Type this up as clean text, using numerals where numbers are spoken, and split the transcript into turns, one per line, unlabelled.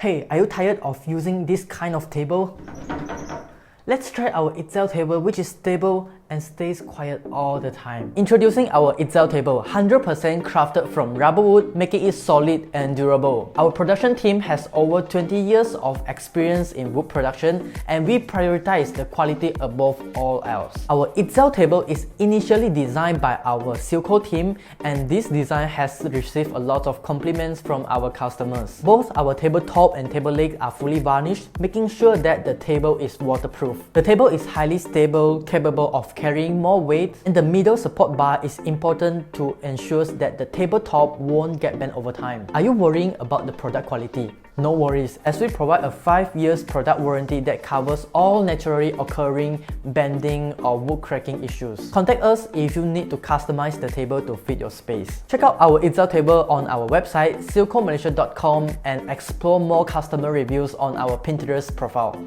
Hey, are you tired of using this kind of table? Let's try our ITZEL table, which is stable and stays quiet all the time. Introducing our ITZEL table, 100% crafted from rubber wood, making it solid and durable. Our production team has over 20 years of experience in wood production, and we prioritize the quality above all else. Our ITZEL table is initially designed by our Silko team, and this design has received a lot of compliments from our customers. Both our tabletop and table legs are fully varnished, making sure that the table is waterproof. The table is highly stable, capable of carrying more weight, and the middle support bar is important to ensure that the tabletop won't get bent over time. Are you worrying about the product quality? No worries, as we provide a 5 years product warranty that covers all naturally occurring bending or wood cracking issues. Contact us if you need to customize the table to fit your space. Check out our ITZEL table on our website silkomalaysia.com and explore more customer reviews on our Pinterest profile.